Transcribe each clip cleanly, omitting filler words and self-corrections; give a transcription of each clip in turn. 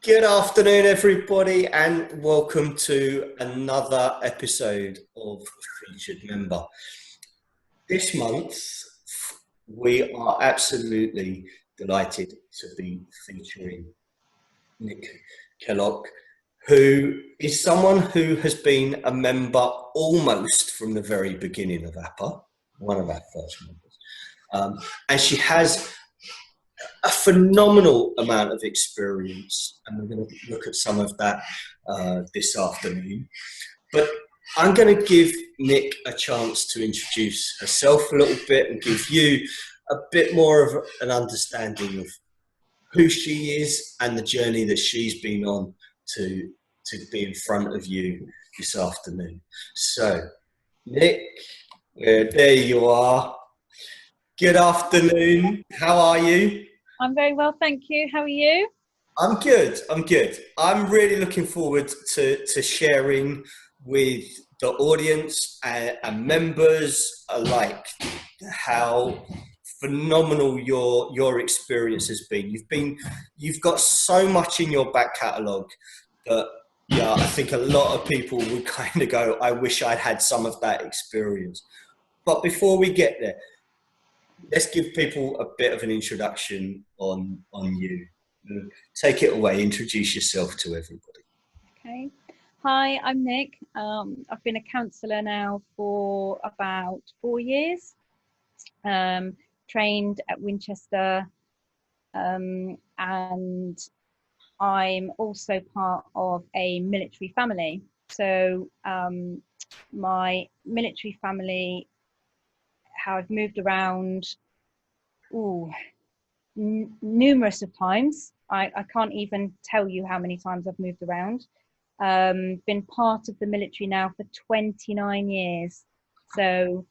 Good afternoon, everybody, and welcome to another episode of Featured Member. This month, we are absolutely delighted to be featuring Nic Kellock, who is someone who has been a member almost from the very beginning of APA, one of our first members. And she has a phenomenal amount of experience, and we're going to look at some of that this afternoon. But I'm going to give Nic a chance to introduce herself a little bit and give you a bit more of an understanding of who she is and the journey that she's been on to be in front of you this afternoon. So, Nic, there you are. Good afternoon. How are you? I'm very well, thank you. How are you? I'm good. I'm really looking forward to sharing with the audience and members alike how phenomenal your experience has been. You've got so much in your back catalogue that I think a lot of people would kind of go, I wish I'd had some of that experience. But before we get there, let's give people a bit of an introduction on you. Take it away. Introduce yourself to everybody. Okay. Hi, I'm Nic. I've been a counsellor now for about 4 years. Trained at Winchester, and I'm also part of a military family. So my military family, how I've moved around numerous of times. I can't even tell you how many times I've moved around. Been part of the military now for 29 years. So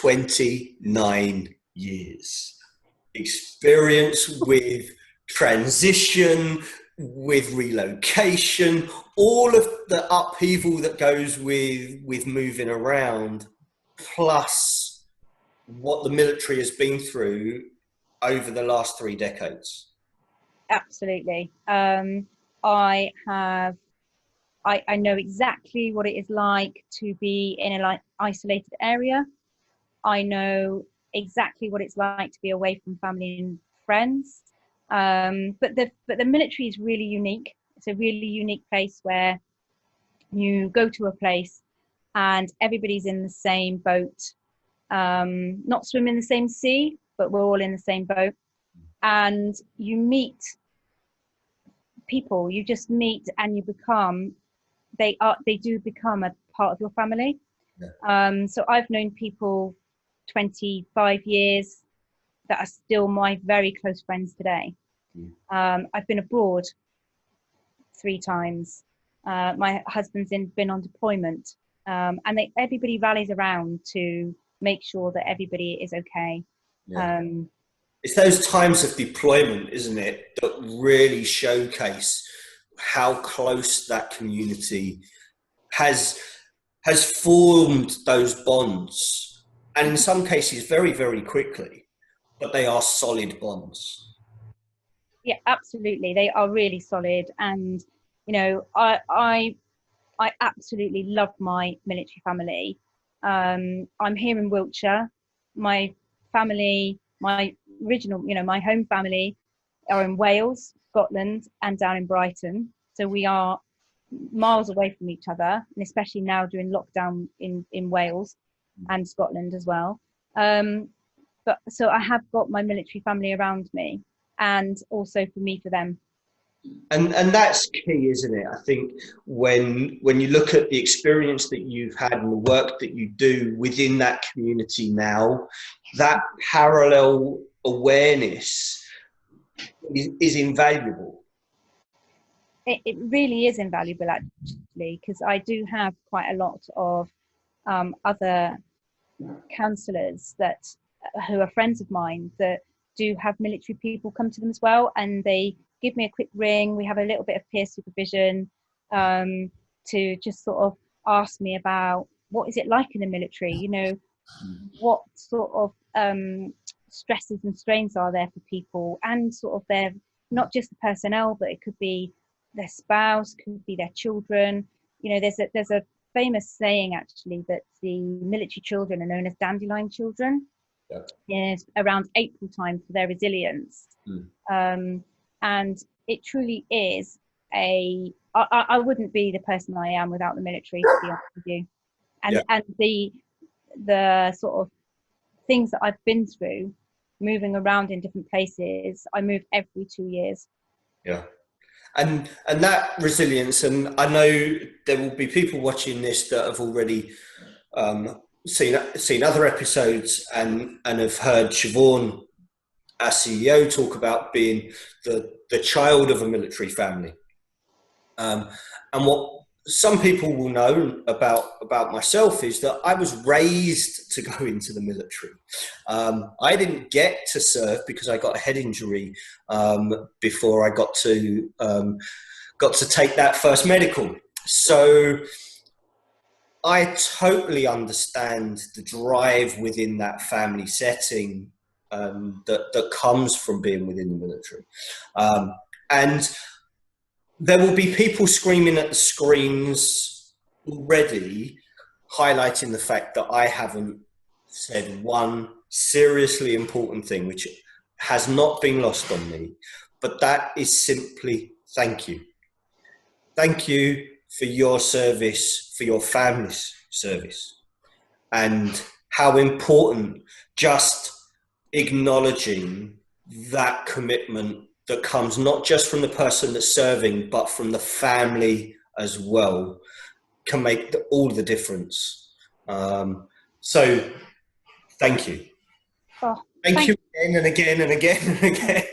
29 years experience with transition, with relocation, all of the upheaval that goes with moving around, plus what the military has been through over the last 3 decades. Absolutely. I know exactly what it is like to be in an isolated area. I know exactly what it's like to be away from family and friends. But the military is really unique. It's a really unique place where you go to a place and everybody's in the same boat. Not swim in the same sea, but we're all in the same boat. And you meet people, you just meet and you become, they do become a part of your family. Yeah. So I've known people 25 years that are still my very close friends today. I've been abroad 3 times. My husband's been on deployment, and everybody rallies around to make sure that everybody is okay. Yeah. It's those times of deployment, isn't it, that really showcase how close that community has formed those bonds, and in some cases very, very quickly, but they are solid bonds. Yeah, absolutely, they are really solid. And you know, I absolutely love my military family. I'm here in Wiltshire. My family, my original, my home family are in Wales, Scotland, and down in Brighton. So we are miles away from each other, and especially now during lockdown in Wales and Scotland as well. But so I have got my military family around me, and also for me, for them. And that's key, isn't it? I think when you look at the experience that you've had and the work that you do within that community now, that parallel awareness is invaluable. It really is invaluable, actually, because I do have quite a lot of other counsellors who are friends of mine that do have military people come to them as well, and they give me a quick ring. We have a little bit of peer supervision to just sort of ask me about what is it like in the military, what sort of stresses and strains are there for people, and sort of their, not just the personnel, but it could be their spouse, could be their children. You know, there's a famous saying actually that the military children are known as dandelion children. Yeah. Is around April time for their resilience. And it truly is I wouldn't be the person I am without the military, to be honest with you. And the sort of things that I've been through, moving around in different places. I move every 2 years. Yeah. And that resilience, and I know there will be people watching this that have already seen other episodes and have heard Siobhan, our CEO, talk about being the child of a military family. And what some people will know about myself is that I was raised to go into the military. I didn't get to serve because I got a head injury before I got to take that first medical. So I totally understand the drive within that family setting that comes from being within the military. And there will be people screaming at the screens already, highlighting the fact that I haven't said one seriously important thing, which has not been lost on me, but that is simply thank you. Thank you for your service, for your family's service, and how important just acknowledging that commitment that comes not just from the person that's serving, but from the family as well, can make all the difference. So thank you. Oh, thank you again and again and again and again.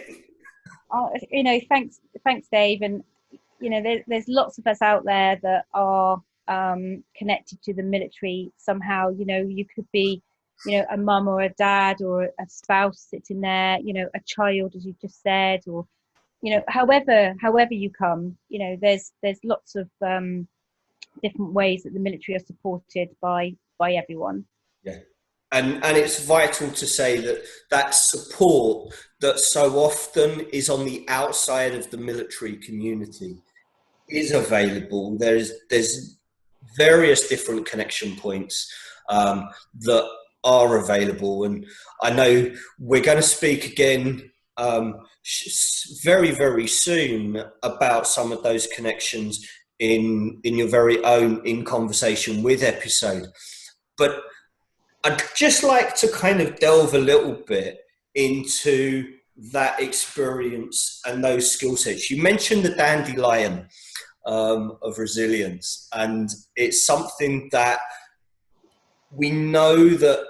You know, thanks, Dave. And, you know, there's lots of us out there that are connected to the military somehow. You know, you could be, you know, a mum or a dad or a spouse sitting there, you know, a child, as you just said, or, you know, however you come, you know, there's lots of different ways that the military are supported by everyone. Yeah. And it's vital to say that support that so often is on the outside of the military community is available. There's various different connection points that are available, and I know we're going to speak again very, very soon about some of those connections in your very own In Conversation With episode. But I'd just like to kind of delve a little bit into that experience and those skill sets. You mentioned the dandelion of resilience, and it's something that we know that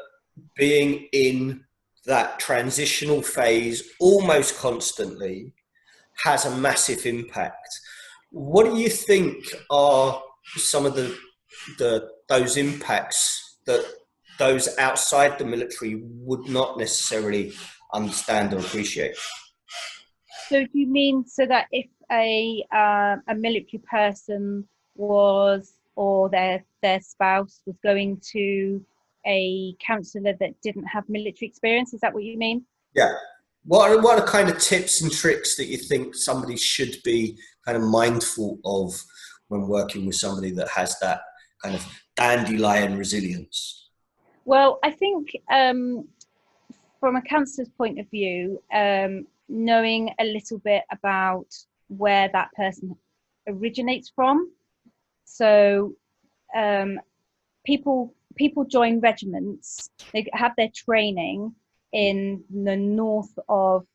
being in that transitional phase almost constantly has a massive impact. What do you think are some of those impacts that those outside the military would not necessarily understand or appreciate? So do you mean so that if a military person was, or their spouse was going to a counsellor that didn't have military experience, is that what you mean? Yeah. What are kind of tips and tricks that you think somebody should be kind of mindful of when working with somebody that has that kind of dandelion resilience? Well, I think from a counsellor's point of view, knowing a little bit about where that person originates from. So people join regiments, they have their training in the north of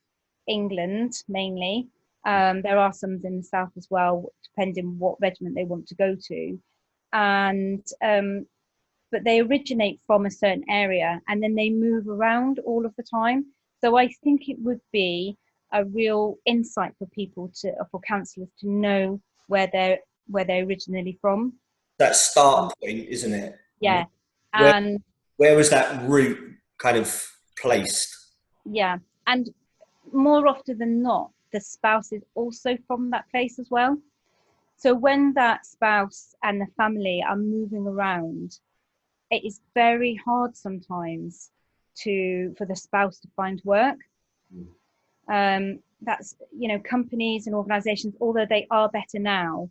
England mainly. There are some in the south as well, depending what regiment they want to go to. And but they originate from a certain area and then they move around all of the time. So I think it would be a real insight for people for counsellors to know where they're originally from. That start point, isn't it? Yeah. And where was that root kind of placed? Yeah. And more often than not, the spouse is also from that place as well. So when that spouse and the family are moving around, it is very hard sometimes for the spouse to find work. that's, you know, companies and organizations, although they are better now,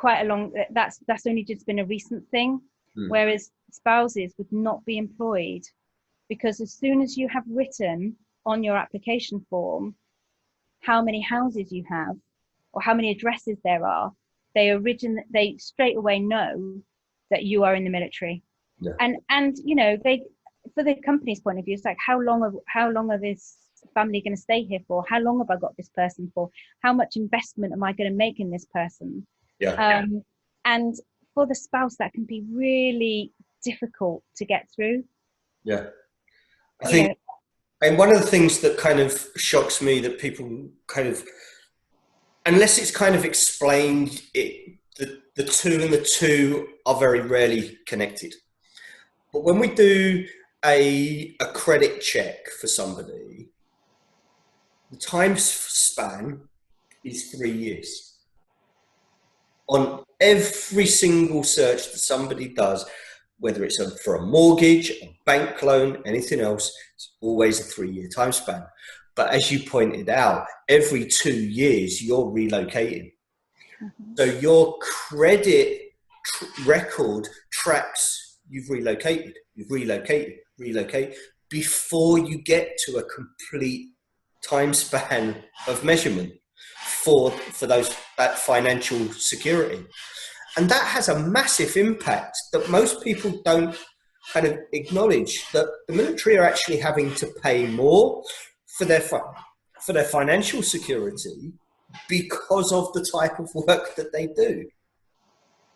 that's only just been a recent thing. Whereas spouses would not be employed, because as soon as you have written on your application form how many houses you have or how many addresses there are, they straight away know that you are in the military. Yeah. And you know, they, for the company's point of view, it's like, how long are this family going to stay here for? How long have I got this person for? How much investment am I going to make in this person? And for the spouse, that can be really difficult to get through. Yeah. I think, and one of the things that kind of shocks me, that people kind of, unless it's kind of explained, the two are very rarely connected. But when we do a credit check for somebody, the time span is 3 years. On every single search that somebody does, whether it's for a mortgage, a bank loan, anything else, it's always a 3-year time span. But as you pointed out, every 2 years you're relocating. So your credit record tracks you've relocated before you get to a complete time span of measurement for that financial security. And that has a massive impact that most people don't kind of acknowledge, that the military are actually having to pay more for their financial security because of the type of work that they do.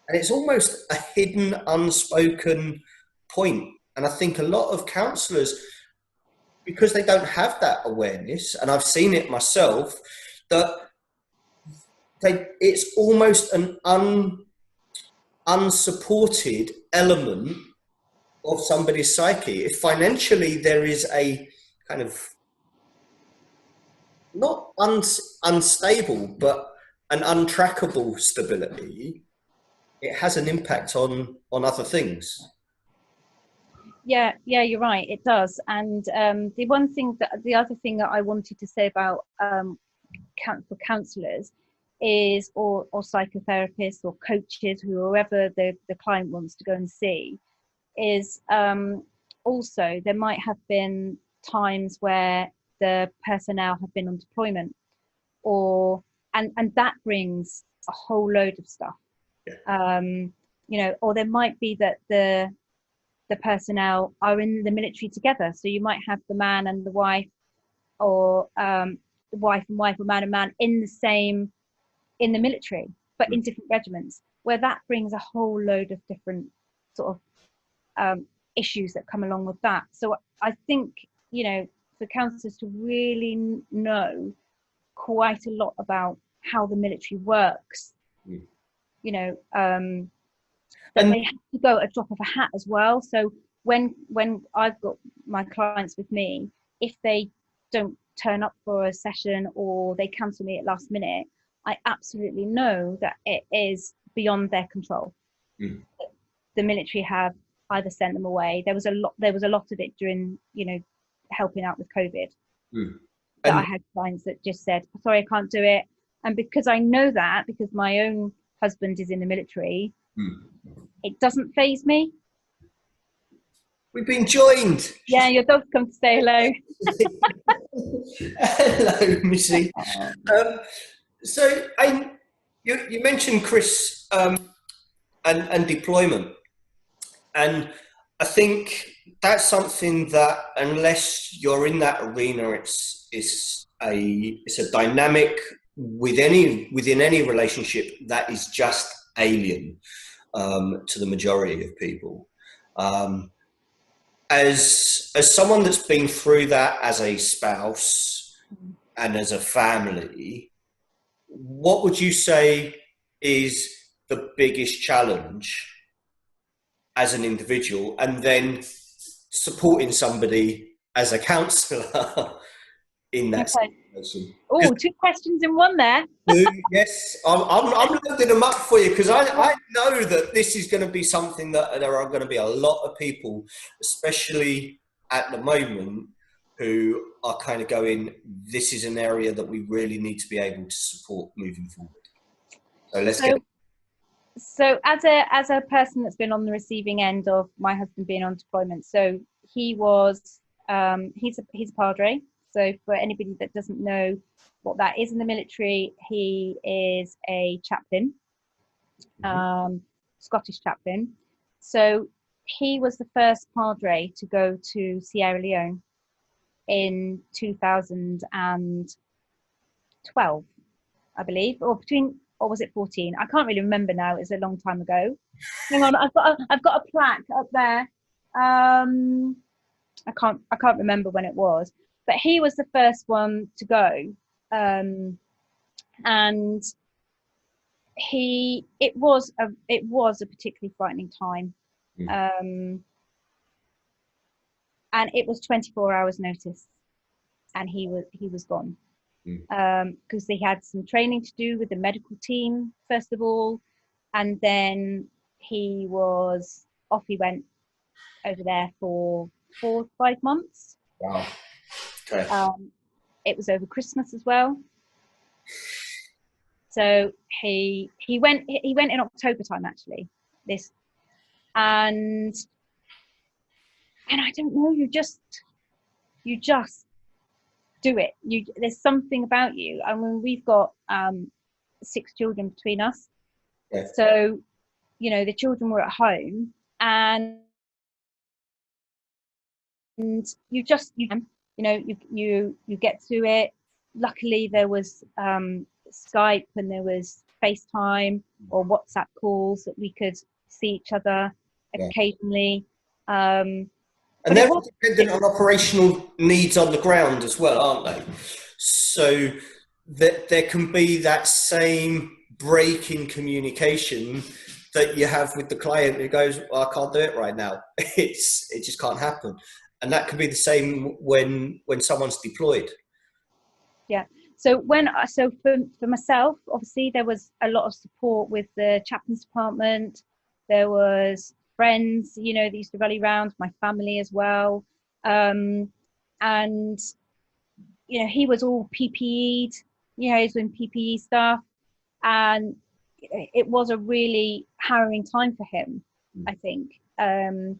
And it's almost a hidden, unspoken point. And I think a lot of counsellors, because they don't have that awareness, and I've seen it myself, that it's almost an unsupported element of somebody's psyche. If financially there is a kind of, not unstable, but an untrackable stability, it has an impact on other things. Yeah, you're right, it does. And the other thing that I wanted to say about for counsellors is, or psychotherapists or coaches, whoever the client wants to go and see, is also there might have been times where the personnel have been on deployment, and that brings a whole load of stuff. You know, or there might be that the personnel are in the military together, so you might have the man and the wife, or the wife and wife, or man and man in the military, but in different regiments, where that brings a whole load of different sort of issues that come along with that. So I think, you know, for counsellors to really know quite a lot about how the military works, you know, that they have to go at a drop of a hat as well. So when I've got my clients with me, if they don't turn up for a session or they cancel me at last minute, I absolutely know that it is beyond their control. The military have either sent them away. There was a lot of it during, you know, helping out with COVID. That I had clients that just said, sorry, I can't do it. And because I know that, because my own husband is in the military, it doesn't faze me. We've been joined. Yeah, your dog's come to say hello. Hello, Missy. So you mentioned, Chris, and deployment, and I think that's something that, unless you're in that arena, it's a dynamic within any relationship that is just alien to the majority of people. As someone that's been through that as a spouse and as a family, what would you say is the biggest challenge as an individual, and then supporting somebody as a counsellor in that situation? Oh, 2 questions in one there. Yes, I'm loading them up for you, because I know that this is going to be something that there are going to be a lot of people, especially at the moment, who are kind of going, this is an area that we really need to be able to support moving forward? So let's get. So as a person that's been on the receiving end of my husband being on deployment, so he was he's a padre. So for anybody that doesn't know what that is in the military, he is a chaplain, Scottish chaplain. So he was the first padre to go to Sierra Leone in 2012, I believe, or was it 14? I can't really remember now. It's a long time ago. Hang on, I've got a plaque up there. I can't remember when it was, but he was the first one to go, and it was a particularly frightening time, and it was 24 hours notice, and he was gone. Because they had some training to do with the medical team first of all, and then he was off. He went over there for 4 or 5 months. Wow. Okay. It was over Christmas as well. So he went in October time actually. And I don't know. You just do it. There's something about you. I mean, we've got 6 children between us. Yeah. So, the children were at home, and you get through it. Luckily, there was Skype, and there was FaceTime or WhatsApp calls that we could see each other occasionally. And they're dependent on operational needs on the ground as well, aren't they? So that there can be that same break in communication that you have with the client who goes, well, I can't do it right now. It just can't happen. And that can be the same when someone's deployed. Yeah. So for myself, obviously there was a lot of support with the chaplains department. There was friends, that used to rally around, my family as well. And, he was all PPE'd, he was doing PPE stuff. And it was a really harrowing time for him, I think. It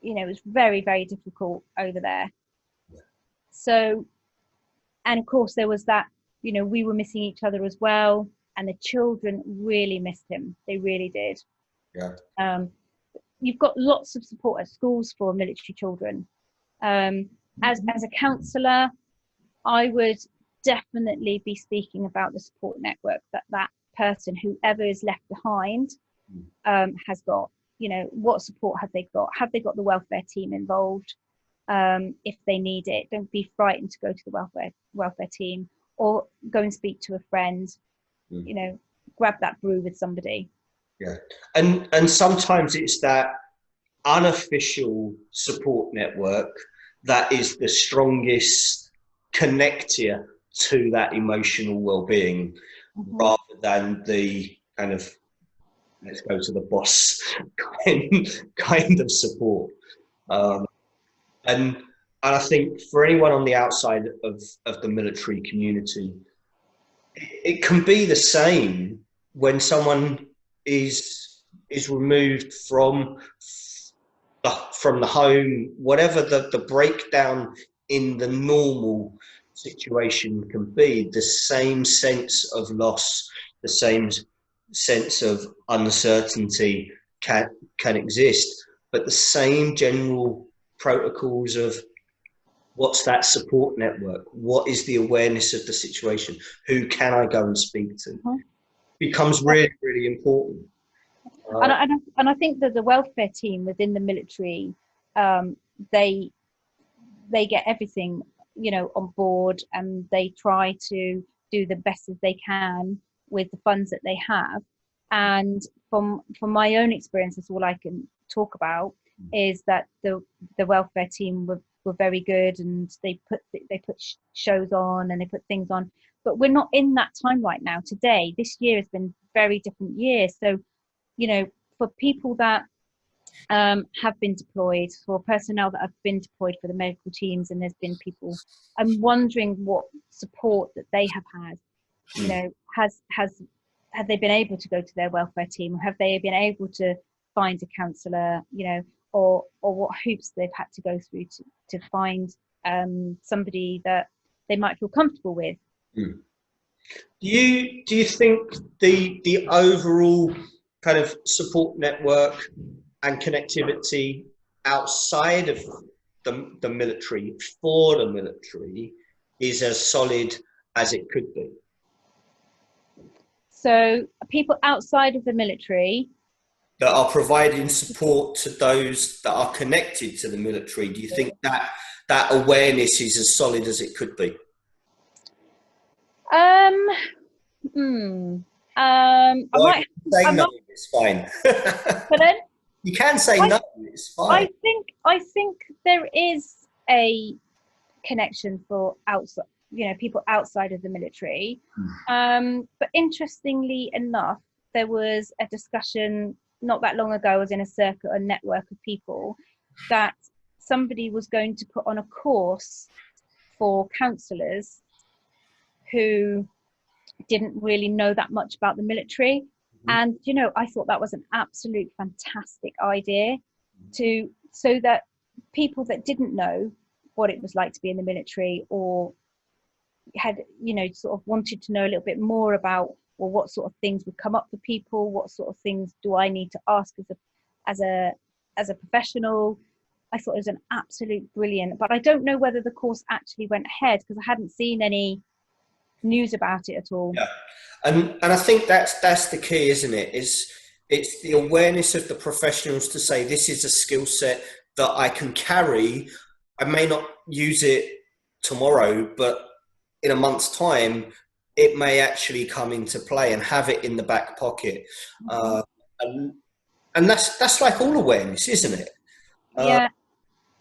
was very, very difficult over there. So, and of course there was that, we were missing each other as well. And the children really missed him. They really did. Yeah. You've got lots of support at schools for military children. As a counsellor, I would definitely be speaking about the support network that person, whoever is left behind, has got. What support have they got? Have they got the welfare team involved? If they need it, don't be frightened to go to the welfare team, or go and speak to a friend. Grab that brew with somebody. Yeah, and sometimes it's that unofficial support network that is the strongest connector to that emotional well-being, rather than the kind of let's go to the boss kind of support. And I think for anyone on the outside of the military community, it can be the same when someone is removed from the home, whatever the breakdown in the normal situation can be. The same sense of loss, the same sense of uncertainty can exist, but the same general protocols of what's that support network, what is the awareness of the situation, who can I go and speak to, becomes really, really important. And I think that the welfare team within the military, they get everything, on board, and they try to do the best as they can with the funds that they have. And from my own experience, that's all I can talk about, is that the welfare team were very good, and they put shows on, and they put things on. But we're not in that time right now. Today, this year has been a very different year. So, for people that have been deployed, for personnel that have been deployed for the medical teams, and there's been people. I'm wondering what support that they have had. You know, have they been able to go to their welfare team, or have they been able to find a counsellor? You know, or what hoops they've had to go through to find somebody that they might feel comfortable with. Mm. Do you think the overall kind of support network and connectivity outside of the military, for the military, is as solid as it could be? So people outside of the military that are providing support to those that are connected to the military, do you think that that awareness is as solid as it could be? I might say no, it's fine. But then you can say no, it's fine. I think there is a connection for outside, you know, people outside of the military. But interestingly enough, there was a discussion not that long ago. I was in a network of people, that somebody was going to put on a course for counsellors who didn't really know that much about the military. And, you know, I thought that was an absolute fantastic idea, so that people that didn't know what it was like to be in the military, or had, you know, sort of wanted to know a little bit more about, well, what sort of things would come up for people, what sort of things do I need to ask as a professional. I thought it was an absolute brilliant, but I don't know whether the course actually went ahead, because I hadn't seen any news about it at all. Yeah, and I think that's the key, isn't it? It's the awareness of the professionals to say, this is a skill set that I can carry. I may not use it tomorrow, but in a month's time, it may actually come into play, and have it in the back pocket. And that's like all awareness, isn't it? Yeah.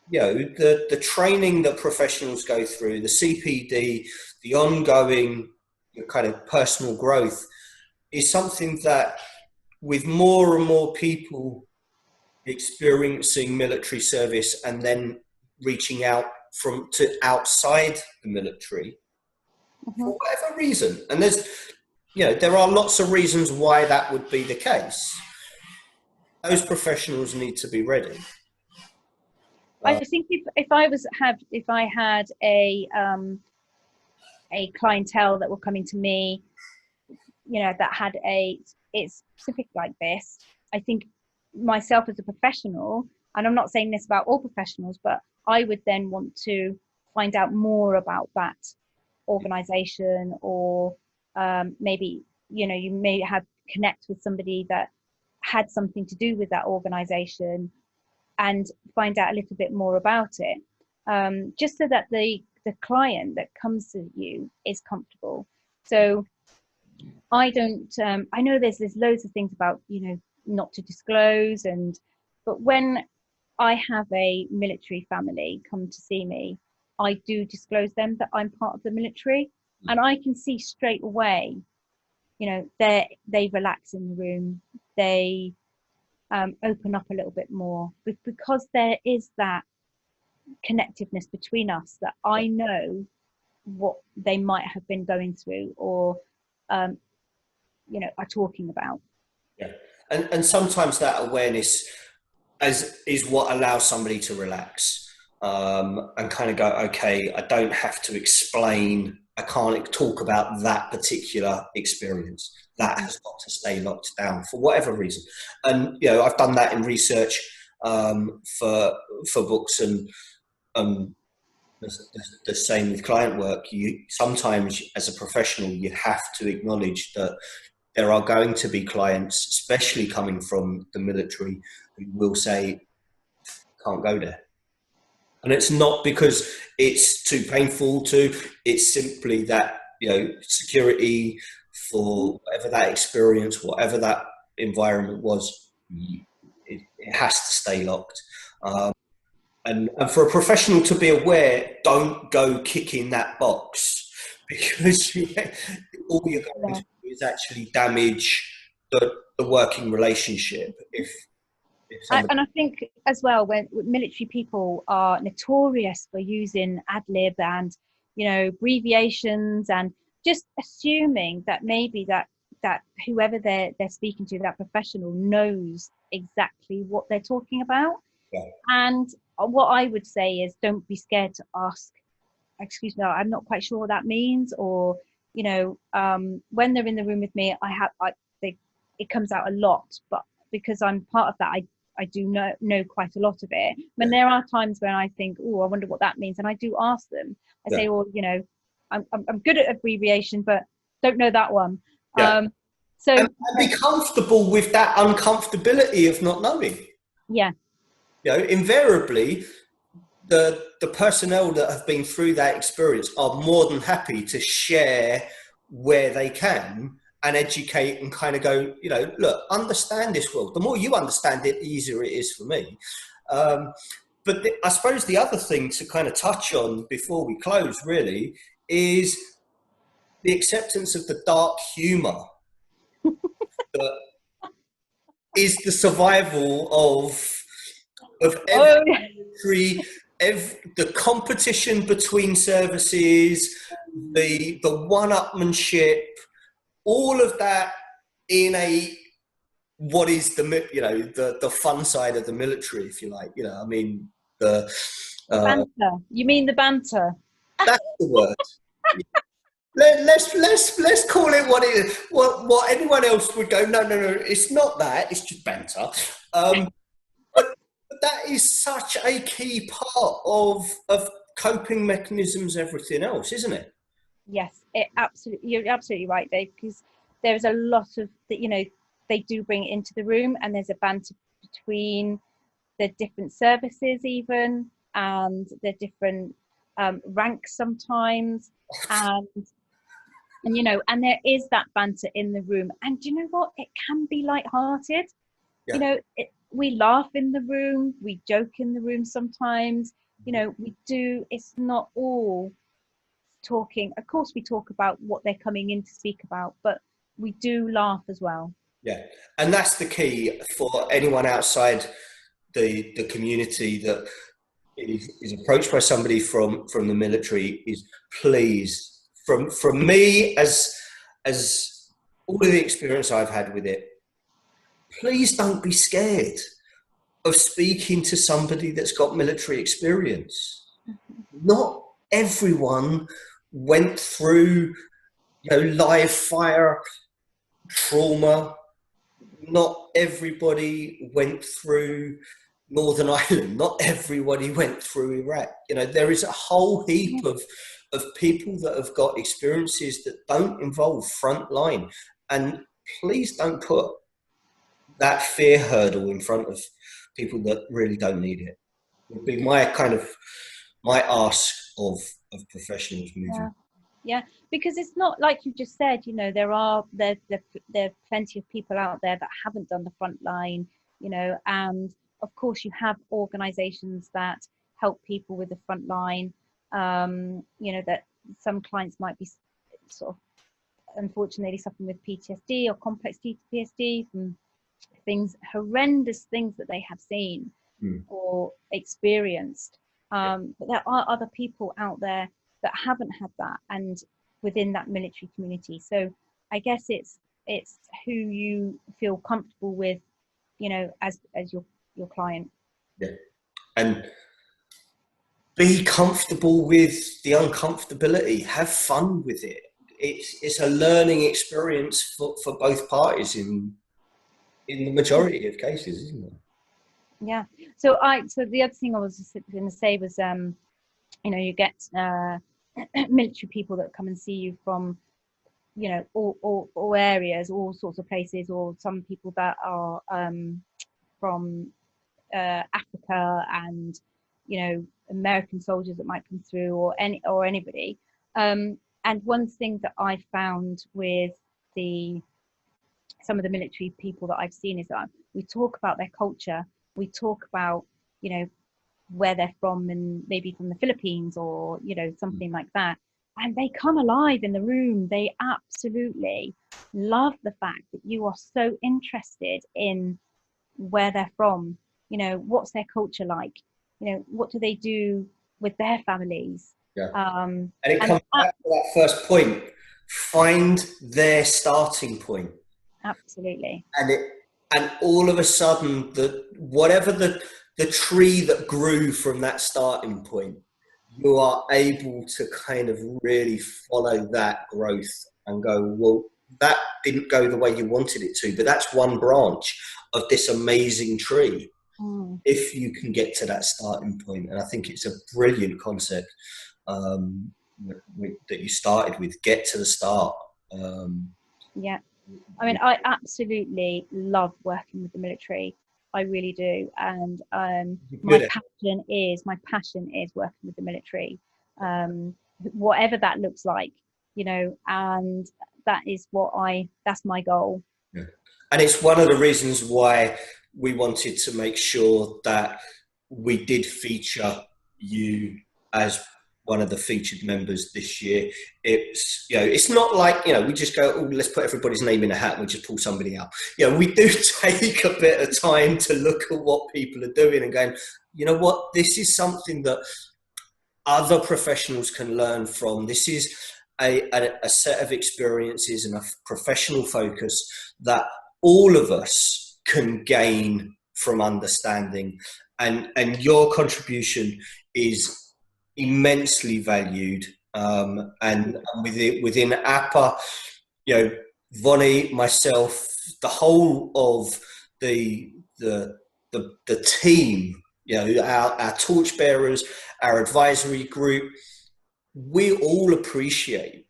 You know, the training that professionals go through, the CPD, the ongoing kind of personal growth, is something that, with more and more people experiencing military service and then reaching out to outside the military, for whatever reason, and there are lots of reasons why that would be the case, those professionals need to be ready. I think if I had a clientele that were coming to me, you know, that had it's specific like this, I think myself as a professional, and I'm not saying this about all professionals, but I would then want to find out more about that organization, or maybe, you know, you may have connect with somebody that had something to do with that organization, and find out a little bit more about it, just so that the client that comes to you is comfortable. So I don't I know there's loads of things about, you know, not to disclose, but when I have a military family come to see me, I do disclose them that I'm part of the military, and I can see straight away, you know, they relax in the room, they open up a little bit more, because there is that connectiveness between us, that I know what they might have been going through, or you know, are talking about. Yeah, and sometimes that awareness is what allows somebody to relax, and kind of go, okay, I don't have to explain, I can't talk about that particular experience. That has got to stay locked down for whatever reason. And, you know, I've done that in research, for books, and the same with client work. You sometimes, as a professional, you have to acknowledge that there are going to be clients, especially coming from the military, who will say, can't go there. And it's not because it's too painful it's simply that, you know, security, for whatever that experience, whatever that environment was, it has to stay locked. And for a professional to be aware, don't go kicking that box, because all you're going to do is actually damage the working relationship. And I think as well, when military people are notorious for using ad lib and, you know, abbreviations, and just assuming that maybe that whoever they're speaking to, that professional, knows exactly what they're talking about. Yeah. And what I would say is, don't be scared to ask, excuse me, I'm not quite sure what that means. Or, you know, when they're in the room with me, it comes out a lot, but because I'm part of that, I do know quite a lot of it. When there are times when I think, oh, I wonder what that means, and I do ask them. I say, well, you know, I'm good at abbreviation, but don't know that one. So and be comfortable with that uncomfortability of not knowing. Yeah. You know, invariably, the personnel that have been through that experience are more than happy to share where they can and educate and kind of go, you know, look, understand this world. The more you understand it, the easier it is for me. But I suppose the other thing to kind of touch on before we close really is the acceptance of the dark humor that is the survival of every the competition between services, the one-upmanship, all of that in a what is the, you know, the fun side of the military, if you like. You know, I mean the banter. You mean the banter? That's the word. Let's call it what it is. What anyone else would go, no, it's not that. It's just banter. But that is such a key part of coping mechanisms, everything else, isn't it? Yes, you're absolutely right, Dave, because there's a lot of that, you know, they do bring it into the room, and there's a banter between the different services even, and the different ranks sometimes, and you know, and there is that banter in the room, and you know what, it can be light-hearted. You know, we laugh in the room, we joke in the room sometimes, you know, we do. It's not all talking. Of course we talk about what they're coming in to speak about, but we do laugh as well. Yeah, and that's the key for anyone outside the community that is approached by somebody from the military. Is please, from me, as all of the experience I've had with it, please don't be scared of speaking to somebody that's got military experience. Not everyone went through, you know, live fire trauma. Not everybody went through Northern Ireland. Not everybody went through Iraq. You know, there is a whole heap of people that have got experiences that don't involve front line. And please don't put that fear hurdle in front of people that really don't need it. Would be my ask of professionals moving. Yeah, because it's not like you just said, you know, there are plenty of people out there that haven't done the front line, you know, and of course you have organizations that help people with the front line. You know, that some clients might be sort of unfortunately suffering with PTSD or complex PTSD from horrendous things that they have seen or experienced. But there are other people out there that haven't had that, and within that military community. So I guess it's who you feel comfortable with, you know, as your client. Yeah, and be comfortable with the uncomfortability. Have fun with it. It's a learning experience for both parties in the majority of cases, isn't it? Yeah. So the other thing I was going to say was, you know, you get military people that come and see you from, you know, all areas, all sorts of places, or some people that are from Africa, and, you know, American soldiers that might come through, or anybody. And one thing that I found with some of the military people that I've seen is that we talk about their culture, we talk about, you know, where they're from, and maybe from the Philippines, or, you know, something like that, and they come alive in the room. They absolutely love the fact that you are so interested in where they're from, what's their culture like, what do they do with their families. Yeah. Um, And it and comes back to that first point. Find their starting point. absolutely. And all of a sudden, whatever the tree that grew from that starting point, you are able to kind of really follow that growth and go, well, that didn't go the way you wanted it to, but that's one branch of this amazing tree. If you can get to that starting point. And I think it's a brilliant concept that you started with. Get to the start. Yeah. I mean, I absolutely love working with the military. I really do. And my passion is working with the military, whatever that looks like, and that's my goal. Yeah. And it's one of the reasons why we wanted to make sure that we did feature you as one of the featured members this year. It's not like, we just go, oh, let's put everybody's name in a hat and we just pull somebody out. We do take a bit of time to look at what people are doing and going, you know what, this is something that other professionals can learn from. This is a set of experiences and a professional focus that all of us can gain from understanding. And your contribution is immensely valued. And within APA, Vonnie, myself, the whole of the team, our torchbearers, our advisory group, we all appreciate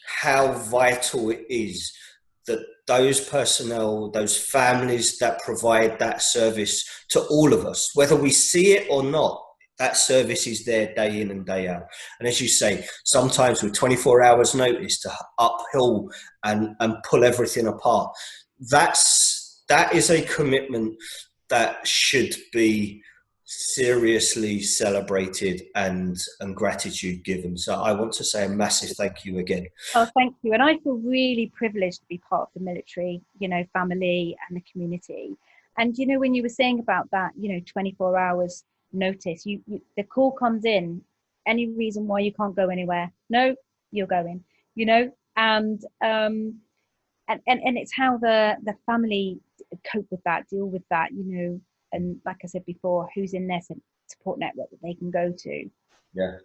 how vital it is that those personnel, those families that provide that service to all of us, whether we see it or not, that service is there day in and day out. And as you say, sometimes with 24 hours notice to uphill and pull everything apart, that is a commitment that should be seriously celebrated and gratitude given. So I want to say a massive thank you again. Oh, thank you. And I feel really privileged to be part of the military, family and the community. And, when you were saying about that, 24 hours notice, the call comes in, any reason why you can't go anywhere? No, you're going, and it's how the family cope with that, deal with that, and like I said before, who's in their support network that they can go to. Yeah.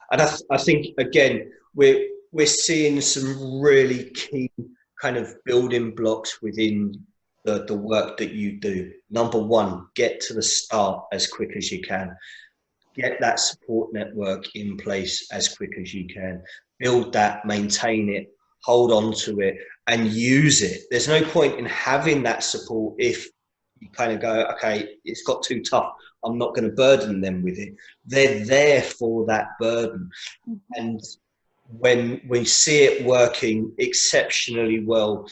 And I think, again, we're seeing some really key kind of building blocks within the work that you do. Number one, get to the start as quick as you can. Get that support network in place as quick as you can. Build that, maintain it, hold on to it, and use it. There's no point in having that support if you kind of go, okay, it's got too tough, I'm not going to burden them with it. They're there for that burden. And when we see it working exceptionally well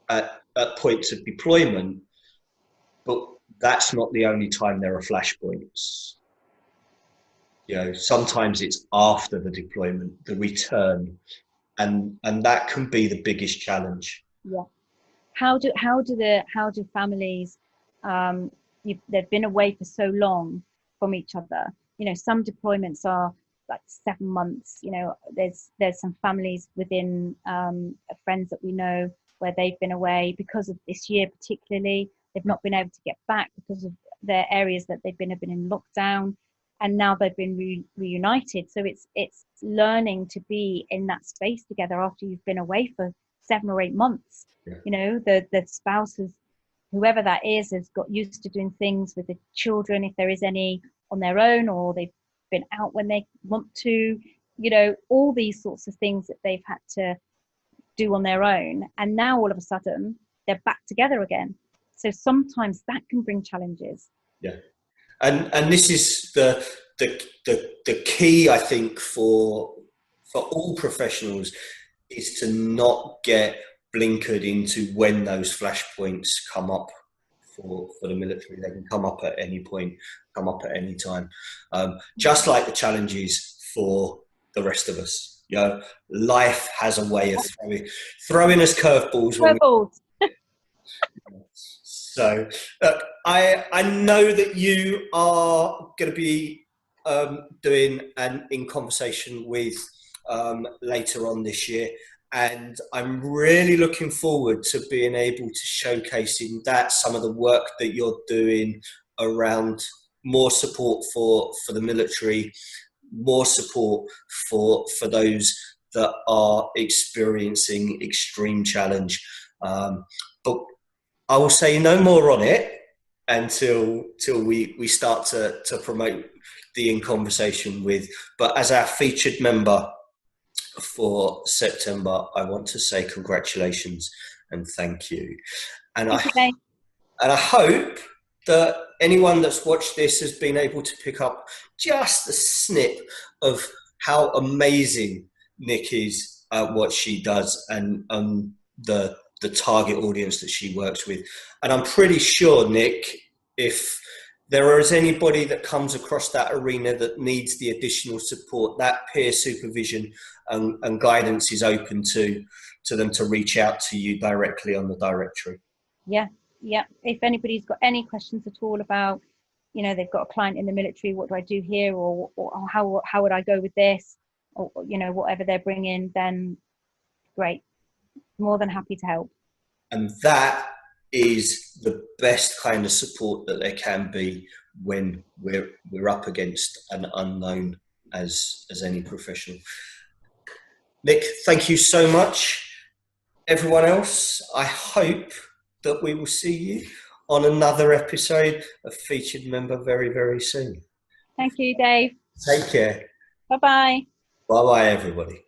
at points of deployment, but that's not the only time there are flashpoints. Sometimes it's after the deployment, the return, and that can be the biggest challenge. Yeah. How do families, they've been away for so long from each other, some deployments are like 7 months, there's some families within friends that we know where they've been away because of this year particularly, they've not been able to get back because of their areas that have been in lockdown, and now they've been reunited. So it's learning to be in that space together after you've been away for 7 or 8 months. Yeah. The spouses, whoever that is, has got used to doing things with the children, if there is any, on their own, or they've been out when they want to, all these sorts of things that they've had to do on their own. And now all of a sudden they're back together again. So sometimes that can bring challenges. Yeah. And this is the key, I think, for all professionals, is to not get blinkered into when those flashpoints come up for the military. They can come up at any point, come up at any time. Just like the challenges for the rest of us. Life has a way of throwing us curveballs. So, look, I know that you are going to be doing an in conversation with later on this year, and I'm really looking forward to being able to showcase in that some of the work that you're doing around more support for the military, more support for those that are experiencing extreme challenge. But I will say no more on it until we start to promote the in conversation with. But as our featured member for September, I want to say congratulations and thank you. And Thank you, Dave. I hope that anyone that's watched this has been able to pick up just a snip of how amazing Nic is at what she does, and the target audience that she works with. And I'm pretty sure, Nic, if there is anybody that comes across that arena that needs the additional support, that peer supervision and guidance is open to them to reach out to you directly on the directory. Yeah. If anybody's got any questions at all about, they've got a client in the military, what do I do here, or how would I go with this, or whatever they're bringing, then great, more than happy to help. And that is the best kind of support that there can be when we're up against an unknown as any professional. Nic, thank you so much. Everyone else, I hope that we will see you on another episode of Featured Member very, very soon. Thank you, Dave. Take care. Bye-bye. Bye-bye, everybody.